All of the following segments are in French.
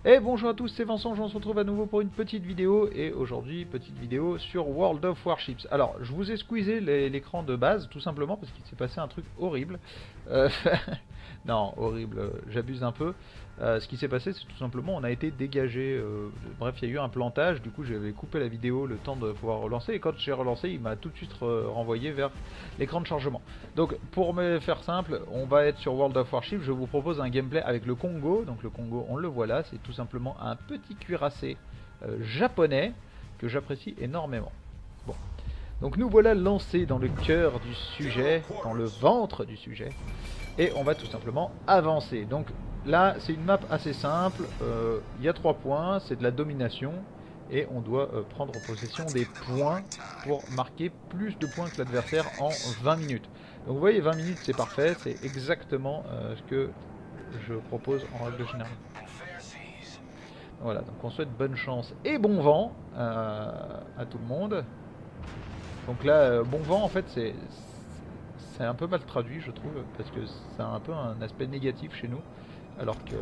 Et bonjour à tous, c'est Vincent, on se retrouve à nouveau pour une petite vidéo, et aujourd'hui, petite vidéo sur World of Warships. Alors, je vous ai squeezé l'écran de base, tout simplement parce qu'il s'est passé un truc horrible. Euh, non, horrible, j'abuse un peu. Ce qui s'est passé, c'est tout simplement, on a été dégagé. Bref, il y a eu un plantage, du coup j'avais coupé la vidéo le temps de pouvoir relancer, et quand j'ai relancé, il m'a tout de suite renvoyé vers l'écran de chargement. Donc, pour me faire simple, on va être sur World of Warships, je vous propose un gameplay avec le Congo. Donc le Congo, on le voit là, c'est tout simplement un petit cuirassé japonais que j'apprécie énormément. Bon, donc nous voilà lancés dans le cœur du sujet, dans le ventre du sujet, et on va tout simplement avancer. Donc là, c'est une map assez simple, il y a 3 points, c'est de la domination, et on doit prendre possession des points pour marquer plus de points que l'adversaire en 20 minutes. Donc vous voyez, 20 minutes c'est parfait, c'est exactement ce que je propose en règle générale. Voilà, donc on souhaite bonne chance et bon vent à tout le monde. Donc là, bon vent en fait c'est un peu mal traduit je trouve, parce que c'est un peu un aspect négatif chez nous, alors que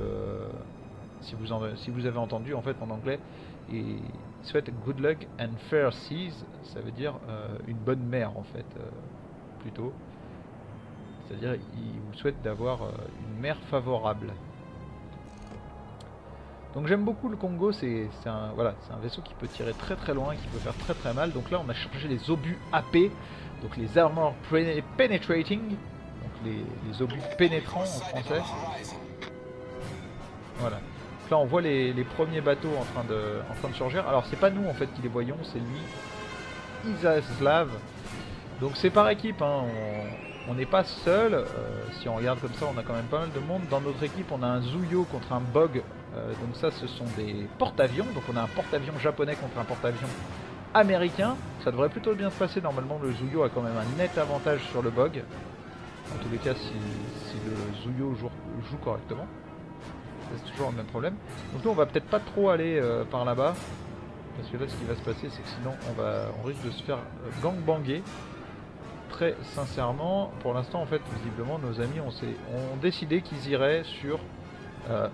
si vous avez entendu en fait en anglais, il souhaite good luck and fair seas, ça veut dire une bonne mer en fait, plutôt. C'est-à-dire il vous souhaite d'avoir une mer favorable. Donc j'aime beaucoup le Congo, c'est un, voilà, un vaisseau qui peut tirer très très loin, qui peut faire très très mal. Donc là on a chargé les obus AP, donc les armor penetrating, donc les obus pénétrants en français. Voilà. Donc là on voit les premiers bateaux en train de surgir. Alors c'est pas nous en fait qui les voyons, c'est lui, Isaslav. Donc c'est par équipe, hein. On n'est pas seul. Si on regarde comme ça, on a quand même pas mal de monde. Dans notre équipe, on a un Zuyo contre un Bog. Donc ça, ce sont des porte-avions. Donc on a un porte-avions japonais contre un porte-avions américain. Ça devrait plutôt bien se passer. Normalement, le Zuyo a quand même un net avantage sur le Bog. En tous les cas, si le Zuyo joue correctement. C'est toujours le même problème. Donc nous, on va peut-être pas trop aller par là-bas. Parce que là, ce qui va se passer, c'est que sinon, on risque de se faire gangbanger. Très sincèrement, pour l'instant en fait, visiblement nos amis ont décidé qu'ils iraient sur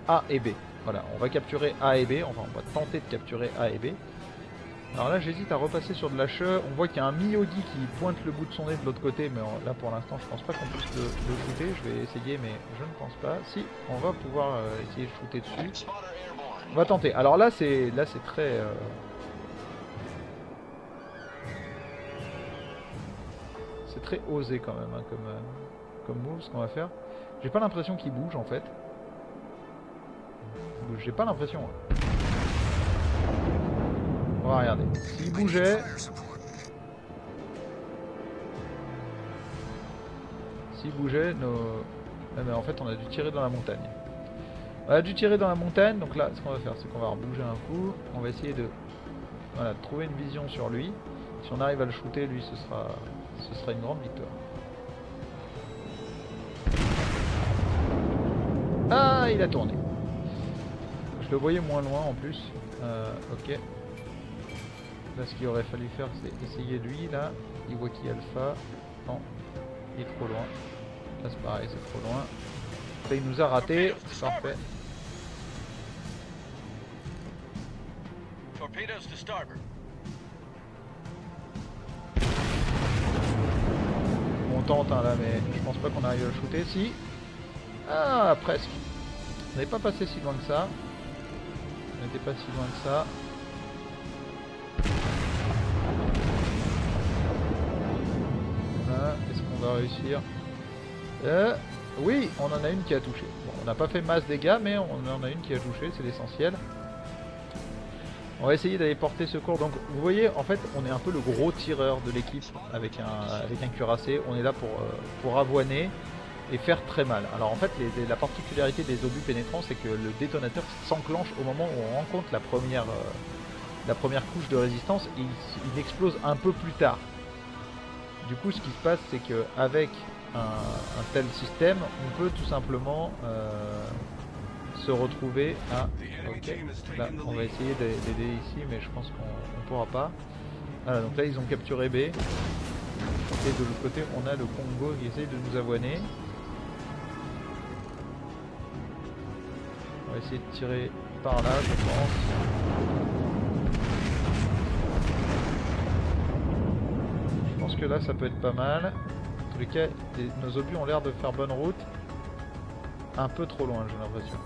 A et B. Voilà, on va capturer A et B, enfin on va tenter de capturer A et B. Alors là j'hésite à repasser sur de la che, on voit qu'il y a un Miyogi qui pointe le bout de son nez de l'autre côté, mais là pour l'instant je pense pas qu'on puisse le shooter, je vais essayer mais je ne pense pas. Si, on va pouvoir essayer de shooter dessus. On va tenter. Alors là c'est très... c'est très osé quand même, hein, comme move ce qu'on va faire. J'ai pas l'impression qu'il bouge en fait. J'ai pas l'impression. Hein. On va regarder. S'il bougeait... S'il bougeait, nos... Ah, mais en fait on a dû tirer dans la montagne. On a dû tirer dans la montagne, donc là ce qu'on va faire c'est qu'on va rebouger un coup. On va essayer de trouver une vision sur lui. Si on arrive à le shooter, lui ce sera une grande victoire. Ah, il a tourné. Je le voyais moins loin en plus. Ok. Là, ce qu'il aurait fallu faire, c'est essayer lui. Là, il voit qui Alpha. Non, il est trop loin. Là, c'est pareil, c'est trop loin. Là, il nous a raté. C'est parfait. On tente hein, là, mais je pense pas qu'on arrive à le shooter. Si. Ah, presque. On n'est pas passé si loin que ça. On n'était pas si loin que ça. Voilà. Est-ce qu'on va réussir? Oui, on en a une qui a touché. Bon, on n'a pas fait masse dégâts, mais on en a une qui a touché, c'est l'essentiel. On va essayer d'aller porter secours. Donc vous voyez, en fait, on est un peu le gros tireur de l'équipe avec un cuirassé. On est là pour avoiner et faire très mal. Alors en fait, la particularité des obus pénétrants, c'est que le détonateur s'enclenche au moment où on rencontre la première couche de résistance et il explose un peu plus tard. Du coup, ce qui se passe, c'est qu'avec un tel système, on peut tout simplement se retrouver à... Ok, là, on va essayer d'aider ici, mais je pense qu'on ne pourra pas. Voilà, donc là, ils ont capturé B. Et de l'autre côté, on a le Congo qui essaye de nous avoiner. On va va essayer de tirer par là, je pense. Je pense que là, ça peut être pas mal. En tous les cas, nos obus ont l'air de faire bonne route. Un peu trop loin, j'ai l'impression.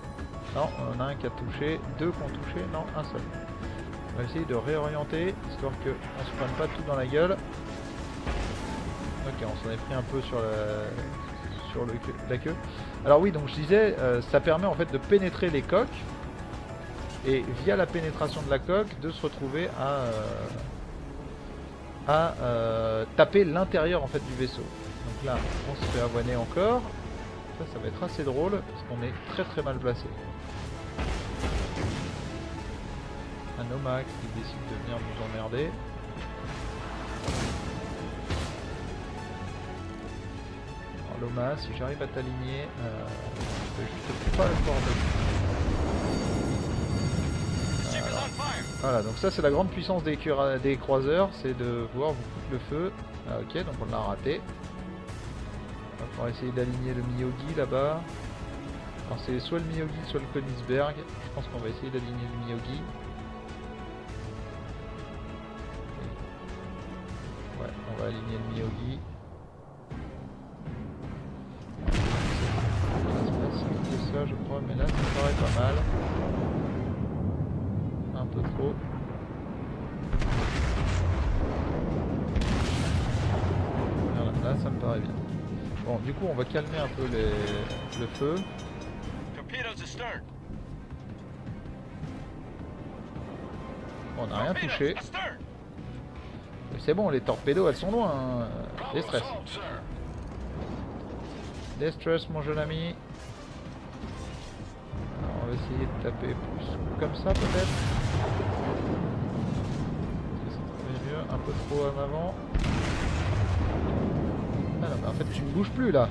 Non, on en a un qui a touché. Deux qui ont touché. Non, un seul. On va essayer de réorienter, histoire qu'on ne se prenne pas tout dans la gueule. Ok, on s'en est pris un peu sur la queue. Alors oui, donc je disais, ça permet en fait de pénétrer les coques. Et via la pénétration de la coque, de se retrouver à taper l'intérieur en fait du vaisseau. Donc là, on se fait avoiner encore. Ça va être assez drôle, parce qu'on est très très mal placé. Un Nomax qui décide de venir nous emmerder. Alors Loma, si j'arrive à t'aligner, je vais juste pas le border. Voilà, donc ça c'est la grande puissance des croiseurs, c'est de pouvoir vous foutre le feu. Ah, ok, donc on l'a raté. On va pouvoir essayer d'aligner le Miyogi là-bas. Alors c'est soit le Miyogi, soit le Königsberg. Je pense qu'on va essayer d'aligner le Miyogi. Ouais, on va aligner le Miyogi. C'est ça je crois, mais là ça me paraît pas mal. Un peu trop. Voilà, là ça me paraît bien. Bon, du coup on va calmer un peu le feu. On n'a rien touché. C'est bon, les torpédos elles sont loin. Hein. Déstress. Déstress mon jeune ami. Alors, on va essayer de taper plus comme ça peut-être. C'est mieux, un peu trop en avant. Ah non mais en fait tu ne bouges plus là.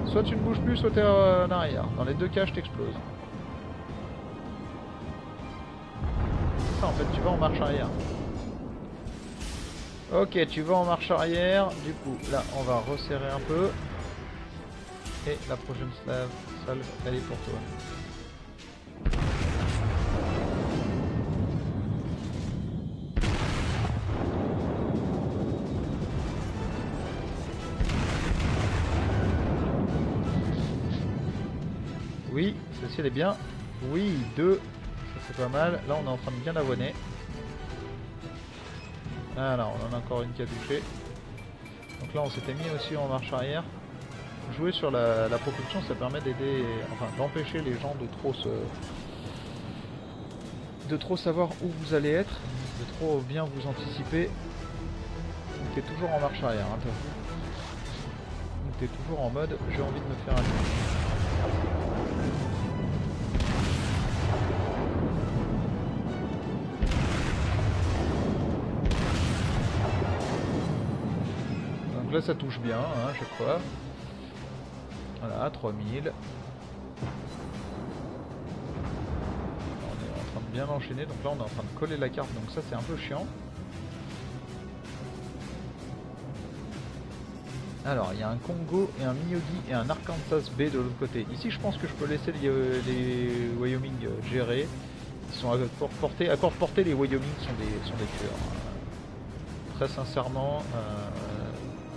Soit tu ne bouges plus, soit tu es en arrière. Dans les deux cas je t'explose. C'est ça en fait, tu vas en marche arrière. Ok, tu vas en marche arrière. Du coup là on va resserrer un peu. Et la prochaine salve, elle est pour toi. Oui, celle-ci elle est bien. Oui, 2. Ça c'est pas mal. Là on est en train de bien avoiner. Voilà, on en a encore une qui a touché. Donc là on s'était mis aussi en marche arrière. Jouer sur la propulsion, ça permet d'aider, enfin d'empêcher les gens de trop savoir où vous allez être, de trop bien vous anticiper. Donc t'es toujours en marche arrière, hein, donc t'es toujours en mode j'ai envie de me faire allumer. Donc là ça touche bien, hein, chaque fois. Voilà, 3000. On est en train de bien enchaîner, donc là on est en train de coller la carte, donc ça c'est un peu chiant. Alors il y a un Congo et un Miyogi et un Arkansas B de l'autre côté. Ici je pense que je peux laisser les Wyoming gérer. Ils sont à corps portée, les Wyoming sont des tueurs. Très sincèrement,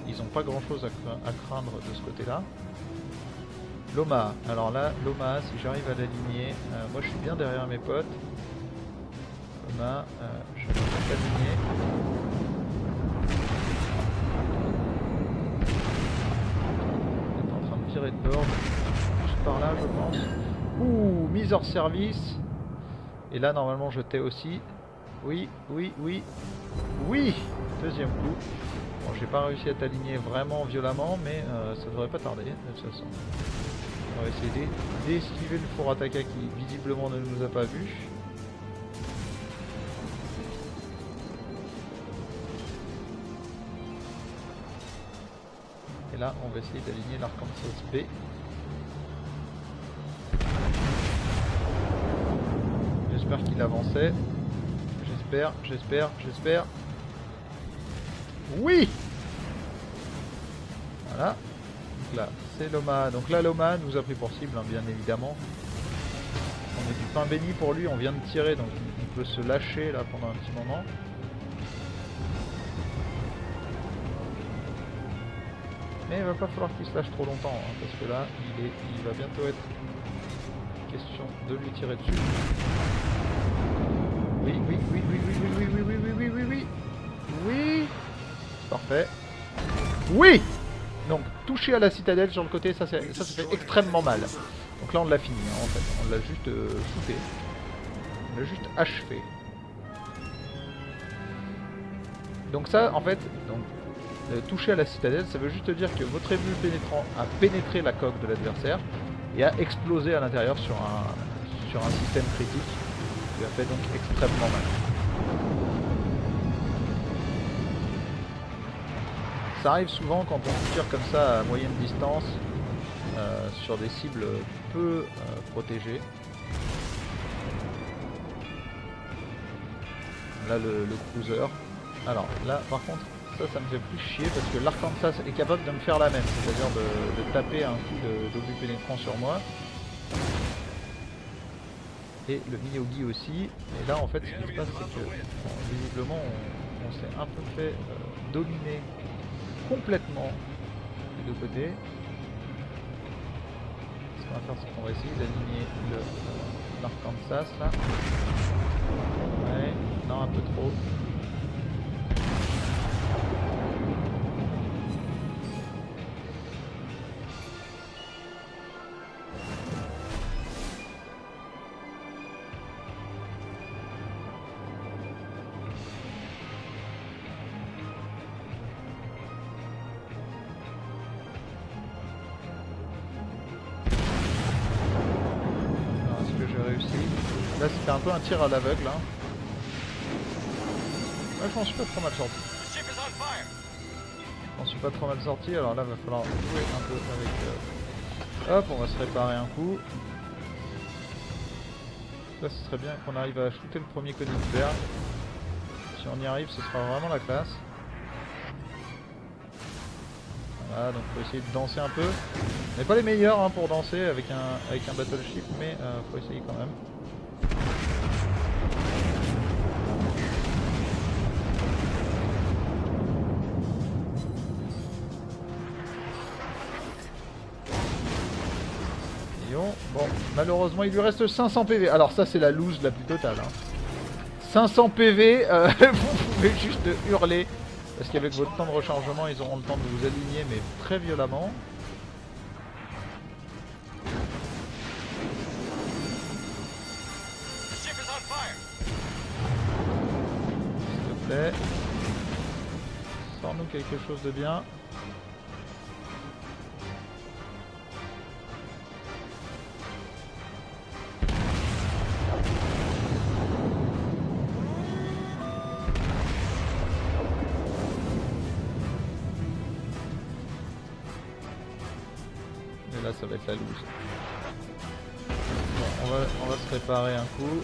ils n'ont pas grand chose à craindre de ce côté là. Loma, alors là, Loma, si j'arrive à l'aligner, moi je suis bien derrière mes potes. Loma, je vais t'aligner. On est en train de tirer de bord, juste par là je pense. Ouh, mise hors service. Et là normalement je t'ai aussi. Oui, oui, oui, oui. Deuxième coup. Bon, j'ai pas réussi à t'aligner vraiment violemment, mais ça devrait pas tarder de toute façon. On va essayer d'esquiver le four Ataka qui visiblement ne nous a pas vus. Et là, on va essayer d'aligner l'Arkansas B. J'espère qu'il avançait. J'espère. Oui! Voilà. là, c'est Loma. Donc là, Loma nous a pris pour cible, hein, bien évidemment. On est du pain béni pour lui, on vient de tirer, donc il peut se lâcher là pendant un petit moment. Mais il va pas falloir qu'il se lâche trop longtemps, hein, parce que là, il va bientôt être question de lui tirer dessus. Oui, oui, oui, oui, oui, oui, oui, oui, oui, oui, oui, oui, oui. Oui. Parfait. Oui. Donc, toucher à la citadelle sur le côté, ça fait extrêmement mal. Donc là, on l'a fini, hein, en fait. On l'a juste shooté. On l'a juste achevé. Donc ça, en fait, toucher à la citadelle, ça veut juste dire que votre ébule pénétrant a pénétré la coque de l'adversaire et a explosé à l'intérieur sur un système critique, qui a fait donc extrêmement mal. Ça arrive souvent quand on tire comme ça à moyenne distance sur des cibles peu protégées. Là le cruiser. Alors là par contre ça me fait plus chier parce que l'Arkansas est capable de me faire la même, c'est-à-dire de taper un coup d'obus pénétrant sur moi. Et le Miyogi aussi. Et là en fait ce qui se passe c'est que bon, visiblement on s'est un peu fait dominer complètement des deux côtés. Ce qu'on va faire c'est qu'on va essayer d'aligner l'Arkansas là. Ouais, non un peu trop. Là c'était un peu un tir à l'aveugle hein. Là je m'en suis pas trop mal sorti. Je m'en suis pas trop mal sorti, alors là va falloir jouer un peu avec... Hop, on va se réparer un coup. Là ce serait bien qu'on arrive à shooter le premier Königsberg. Si on y arrive ce sera vraiment la classe. Voilà, donc faut essayer de danser un peu. On n'est pas les meilleurs hein, pour danser avec un battleship, mais faut essayer quand même. Bon, malheureusement il lui reste 500 PV. Alors ça c'est la loose la plus totale hein. 500 PV, vous pouvez juste hurler. Parce qu'avec votre temps de rechargement ils auront le temps de vous aligner mais très violemment. S'il te plaît. Sors-nous quelque chose de bien. Et là ça va être la loose. Bon, on va se préparer un coup.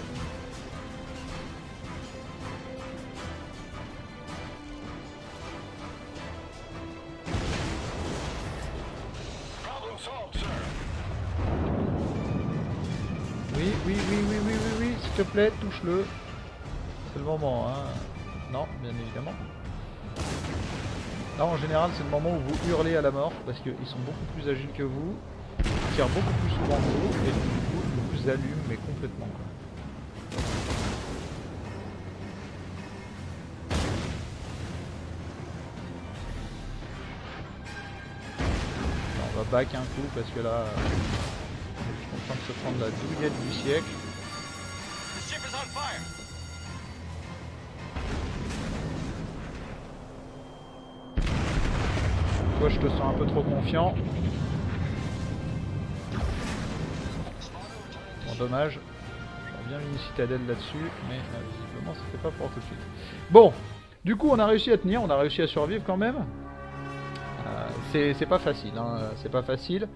Oui, s'il te plaît, touche-le. C'est le moment, hein. Non, bien évidemment. Là, en général, c'est le moment où vous hurlez à la mort, parce qu'ils sont beaucoup plus agiles que vous, ils tirent beaucoup plus souvent que vous, et du coup, ils vous allument, mais complètement. On va back un coup, parce que là, je suis en train de se prendre la douillette du siècle. Toi je te sens un peu trop confiant. Bon dommage. J'aurais bien mis une citadelle là-dessus, mais visiblement c'était pas pour tout de suite. Bon, du coup on a réussi à tenir, on a réussi à survivre quand même. C'est pas facile, hein, c'est pas facile.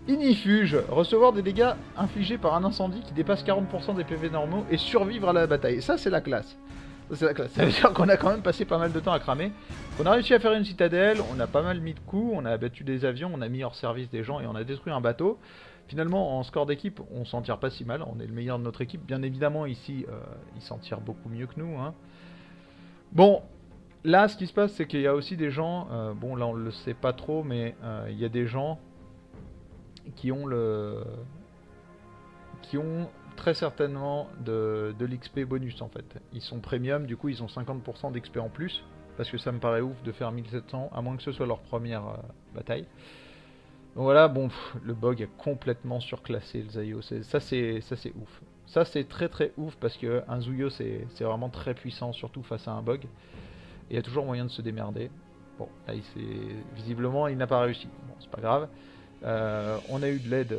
Ignifuge, recevoir des dégâts infligés par un incendie qui dépasse 40% des PV normaux et survivre à la bataille. Ça c'est la classe. C'est la classe. Ça veut dire qu'on a quand même passé pas mal de temps à cramer. On a réussi à faire une citadelle, on a pas mal mis de coups, on a abattu des avions, on a mis hors service des gens et on a détruit un bateau. Finalement, en score d'équipe, on s'en tire pas si mal, on est le meilleur de notre équipe. Bien évidemment, ici, ils s'en tirent beaucoup mieux que nous. Hein. Bon, là, ce qui se passe, c'est qu'il y a aussi des gens, bon là on le sait pas trop, mais il y a des gens qui ont très certainement de l'XP bonus en fait. Ils sont premium, du coup ils ont 50% d'XP en plus, parce que ça me paraît ouf de faire 1700, à moins que ce soit leur première bataille. Donc voilà, bon, le bug a complètement surclassé le Zayo, ça c'est ouf. Ça c'est très très ouf, parce que un Zuyo c'est vraiment très puissant, surtout face à un bug. Et il y a toujours moyen de se démerder. Bon, là visiblement il n'a pas réussi, bon c'est pas grave. On a eu de l'aide,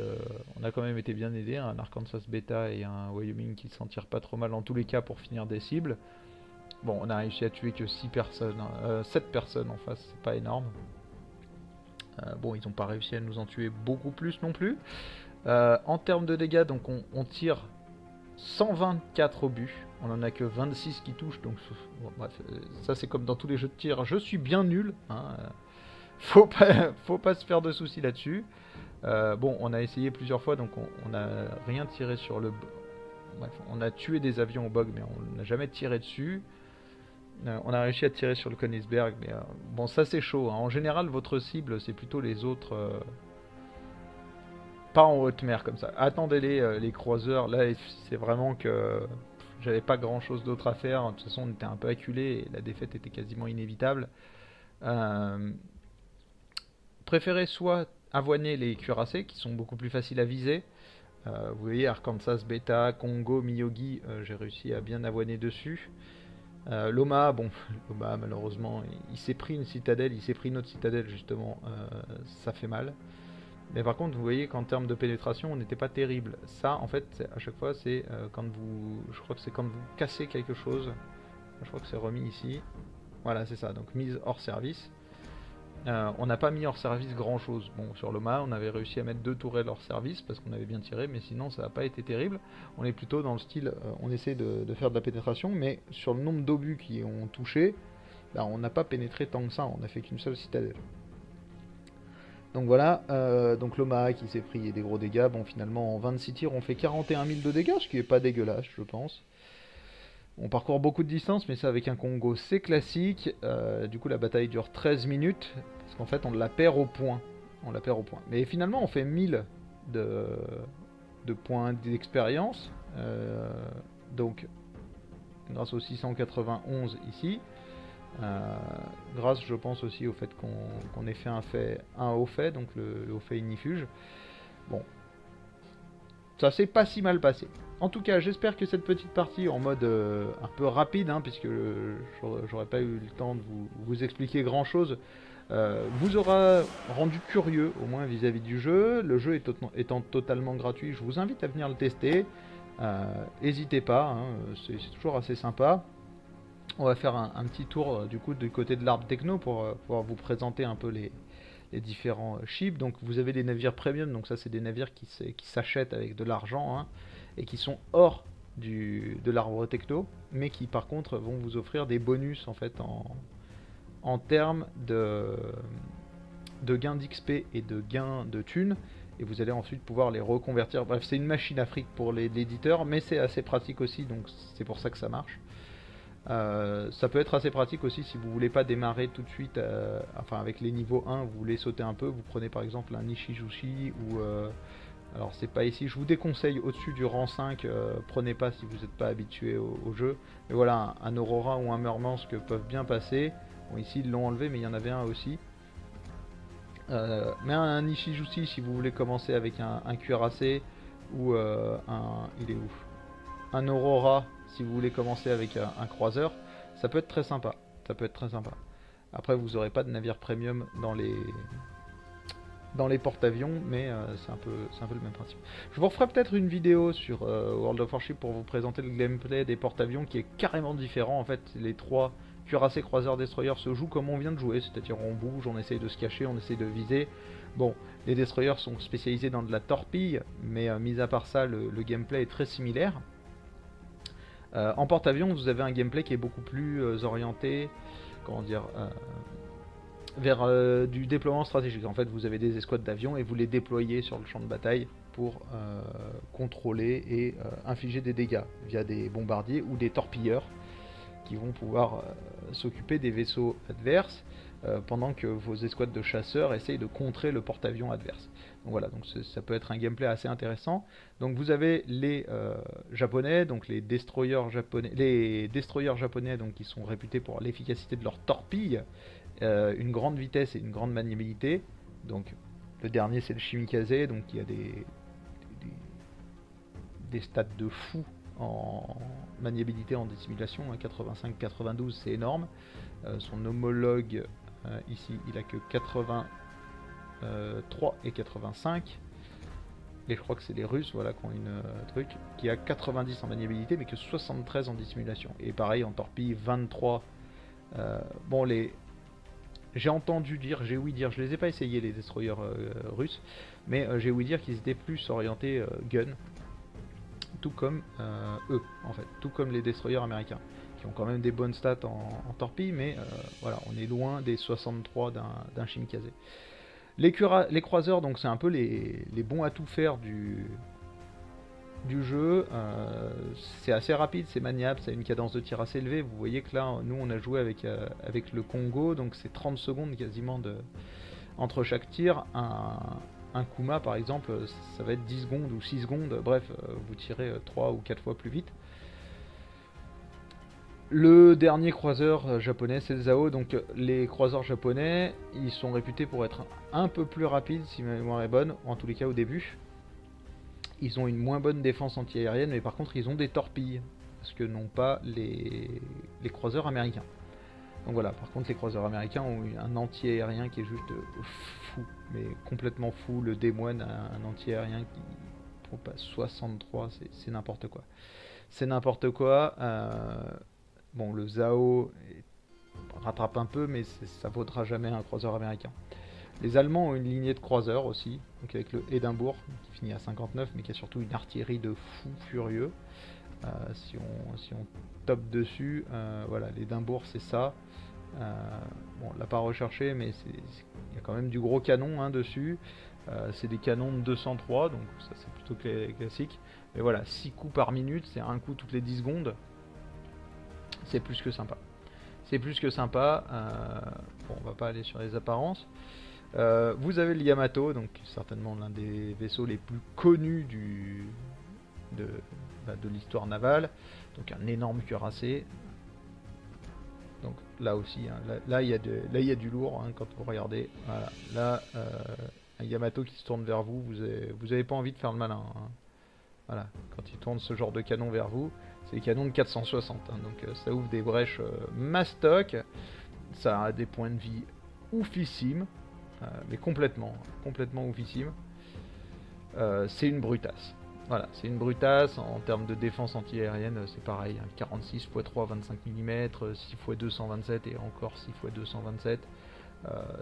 on a quand même été bien aidé, un Arkansas Beta et un Wyoming qui s'en tirent pas trop mal en tous les cas pour finir des cibles. Bon, on a réussi à tuer que 6 personnes, 7 personnes en face, c'est pas énorme. Bon, ils n'ont pas réussi à nous en tuer beaucoup plus non plus. En termes de dégâts, donc on tire 124 obus, on en a que 26 qui touchent, donc bon, bref, ça c'est comme dans tous les jeux de tir, je suis bien nul, hein, faut pas se faire de soucis là-dessus. Bon, on a essayé plusieurs fois, donc on n'a rien tiré sur le... Bref, on a tué des avions au bug, mais on n'a jamais tiré dessus. On a réussi à tirer sur le Königsberg, mais bon, ça c'est chaud. Hein. En général, votre cible, c'est plutôt les autres... pas en haute mer comme ça. Attendez-les, les croiseurs. Là, c'est vraiment que j'avais pas grand-chose d'autre à faire. De toute façon, on était un peu acculé et la défaite était quasiment inévitable. Préférez soit avoiner les cuirassés qui sont beaucoup plus faciles à viser. Vous voyez Arkansas Beta, Congo, Miyogi, j'ai réussi à bien avoiner dessus. Loma, bon, Loma malheureusement il s'est pris une citadelle, il s'est pris une autre citadelle justement, ça fait mal. Mais par contre vous voyez qu'en termes de pénétration on n'était pas terrible. Ça en fait à chaque fois c'est quand vous, je crois que c'est quand vous cassez quelque chose, je crois que c'est remis ici. Voilà c'est ça, donc mise hors service. On n'a pas mis hors service grand chose. Bon, sur Loma, on avait réussi à mettre 2 tourelles hors service parce qu'on avait bien tiré, mais sinon ça n'a pas été terrible. On est plutôt dans le style, on essaie de faire de la pénétration, mais sur le nombre d'obus qui ont touché, bah, on n'a pas pénétré tant que ça, on n'a fait qu'une seule citadelle. Donc voilà, donc Loma qui s'est pris des gros dégâts. Bon, finalement en 26 tirs, on fait 41 000 de dégâts, ce qui est pas dégueulasse, je pense. On parcourt beaucoup de distance, mais ça avec un Congo c'est classique. Du coup la bataille dure 13 minutes, parce qu'en fait on la perd au point. On la perd au point. Mais finalement on fait 1000 de points d'expérience. Donc grâce aux 691 ici. Grâce je pense aussi au fait qu'on ait fait un haut fait, donc le haut fait ignifuge. Bon. Ça s'est pas si mal passé. En tout cas, j'espère que cette petite partie en mode un peu rapide, hein, puisque j'aurais pas eu le temps de vous expliquer grand chose, vous aura rendu curieux, au moins vis-à-vis du jeu. Le jeu étant totalement gratuit, je vous invite à venir le tester. N'hésitez pas, hein, c'est toujours assez sympa. On va faire un petit tour du coup du côté de l'arbre techno pour pouvoir vous présenter un peu les différents ships. Donc vous avez des navires premium, donc ça c'est des navires qui s'achètent avec de l'argent, hein, et qui sont hors de l'arbre techno, mais qui par contre vont vous offrir des bonus en fait en termes de gains d'XP et de gains de thunes, et vous allez ensuite pouvoir les reconvertir. Bref, c'est une machine à fric pour l'éditeur, mais c'est assez pratique aussi, donc c'est pour ça que ça marche. Ça peut être assez pratique aussi si vous voulez pas démarrer tout de suite, enfin avec les niveaux 1, vous voulez sauter un peu, vous prenez par exemple un Ishijushi ou... alors c'est pas ici, je vous déconseille au-dessus du rang 5, prenez pas si vous n'êtes pas habitué au jeu. Mais voilà, un Aurora ou un Murmansk peuvent bien passer. Bon ici ils l'ont enlevé mais il y en avait un aussi. Mais un Ishijushi si vous voulez commencer avec un cuirassé ou il est où, un Aurora si vous voulez commencer avec un croiseur, ça peut être très sympa. Ça peut être très sympa. Après vous n'aurez pas de navire premium dans les porte-avions, mais c'est un peu le même principe. Je vous referai peut-être une vidéo sur World of Warship pour vous présenter le gameplay des porte-avions qui est carrément différent. En fait, les 3 cuirassés, croiseurs, destroyers se jouent comme on vient de jouer, c'est-à-dire on bouge, on essaye de se cacher, on essaye de viser. Bon, les destroyers sont spécialisés dans de la torpille, mais mis à part ça, le gameplay est très similaire. En porte-avions, vous avez un gameplay qui est beaucoup plus orienté, comment dire, vers du déploiement stratégique. En fait, vous avez des escouades d'avions et vous les déployez sur le champ de bataille pour contrôler et infliger des dégâts via des bombardiers ou des torpilleurs qui vont pouvoir s'occuper des vaisseaux adverses pendant que vos escouades de chasseurs essayent de contrer le porte-avions adverse. Donc voilà, donc ça peut être un gameplay assez intéressant. Donc vous avez les japonais, donc les destroyers japonais, donc qui sont réputés pour l'efficacité de leurs torpilles, une grande vitesse et une grande maniabilité. Donc le dernier c'est le Shimikaze, donc qui a des stats de fou en maniabilité, en dissimulation, 85-92 c'est énorme. Son homologue ici il a que 83 et 85, et je crois que c'est les Russes, voilà, qui ont une truc qui a 90 en maniabilité mais que 73 en dissimulation, et pareil en torpille 23. Bon, j'ai entendu dire, j'ai ouï dire, je les ai pas essayé les destroyers russes, mais j'ai ouï dire qu'ils étaient plus orientés gun, tout comme eux en fait, tout comme les destroyers américains, qui ont quand même des bonnes stats en torpille, mais voilà, on est loin des 63 d'un Shimikaze. Les croiseurs, donc c'est un peu les bons à tout faire du jeu. C'est assez rapide, c'est maniable, ça a une cadence de tir assez élevée. Vous voyez que là, nous on a joué avec le Congo, donc c'est 30 secondes quasiment entre chaque tir. Un Kuma par exemple, ça va être 10 secondes ou 6 secondes, bref, vous tirez 3 ou 4 fois plus vite. Le dernier croiseur japonais, c'est le Zao. Donc les croiseurs japonais, ils sont réputés pour être un peu plus rapides si ma mémoire est bonne, en tous les cas au début. Ils ont une moins bonne défense anti-aérienne, mais par contre ils ont des torpilles, parce que n'ont pas les croiseurs américains. Donc voilà, par contre les croiseurs américains ont un anti-aérien qui est juste fou, mais complètement fou. Le Des-Moines a un anti-aérien qui pas 63, c'est n'importe quoi. C'est n'importe quoi. Bon, le Zao rattrape un peu, mais ça vaudra jamais un croiseur américain. Les Allemands ont une lignée de croiseurs aussi, donc avec le Édimbourg, qui finit à 59, mais qui a surtout une artillerie de fou furieux. Si on top dessus, voilà, l'Édimbourg c'est ça. Bon, on l'a pas recherché, mais il y a quand même du gros canon hein, dessus. C'est des canons de 203, donc ça c'est plutôt classique. Mais voilà, 6 coups par minute, c'est un coup toutes les 10 secondes. C'est plus que sympa. C'est plus que sympa. Bon, on va pas aller sur les apparences. Vous avez le Yamato, donc certainement l'un des vaisseaux les plus connus de l'histoire navale. Donc un énorme cuirassé. Donc là aussi, hein, là il y a du lourd hein, quand vous regardez. Voilà. Là, un Yamato qui se tourne vers vous, vous avez pas envie de faire le malin. Hein. Voilà, quand il tourne ce genre de canon vers vous, c'est des canons de 460, hein, donc ça ouvre des brèches mastoc, ça a des points de vie oufissimes, mais complètement oufissimes. C'est une brutasse. Voilà, c'est une brutasse. En termes de défense anti-aérienne, c'est pareil, hein, 46 x 3 25 mm, 6 x 2 127 et encore 6 x 2 127.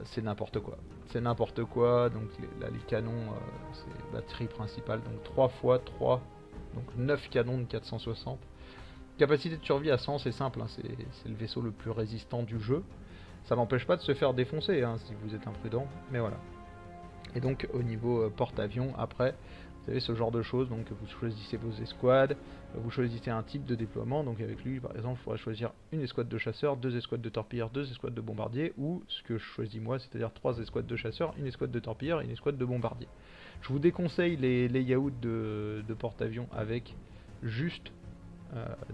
C'est n'importe quoi. C'est n'importe quoi. Donc là, les canons, c'est batterie principale. Donc 3 x 3, donc 9 canons de 460. Capacité de survie à 100, c'est simple. Hein, c'est le vaisseau le plus résistant du jeu. Ça n'empêche pas de se faire défoncer hein, si vous êtes imprudent. Mais voilà. Et donc au niveau porte-avions, après, vous avez ce genre de choses. Donc vous choisissez vos escouades. Vous choisissez un type de déploiement. Donc avec lui, par exemple, je pourrais choisir une escouade de chasseurs, 2 escouades de torpilleurs, 2 escouades de bombardiers. Ou ce que je choisis moi, c'est-à-dire 3 escouades de chasseurs, une escouade de torpilleurs et une escouade de bombardiers. Je vous déconseille les layouts de porte-avions avec juste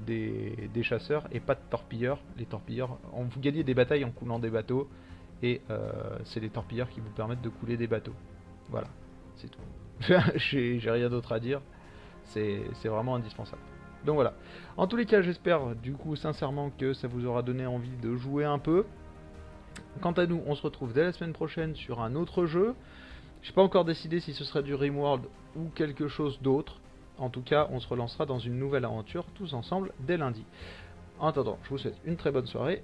des chasseurs et pas de torpilleurs. Les torpilleurs, vous gagnez des batailles en coulant des bateaux. Et c'est les torpilleurs qui vous permettent de couler des bateaux. Voilà, c'est tout. J'ai rien d'autre à dire. C'est vraiment indispensable. Donc voilà. En tous les cas, j'espère du coup sincèrement que ça vous aura donné envie de jouer un peu. Quant à nous, on se retrouve dès la semaine prochaine sur un autre jeu. J'ai pas encore décidé si ce serait du Rimworld ou quelque chose d'autre. En tout cas, on se relancera dans une nouvelle aventure tous ensemble dès lundi. En attendant, je vous souhaite une très bonne soirée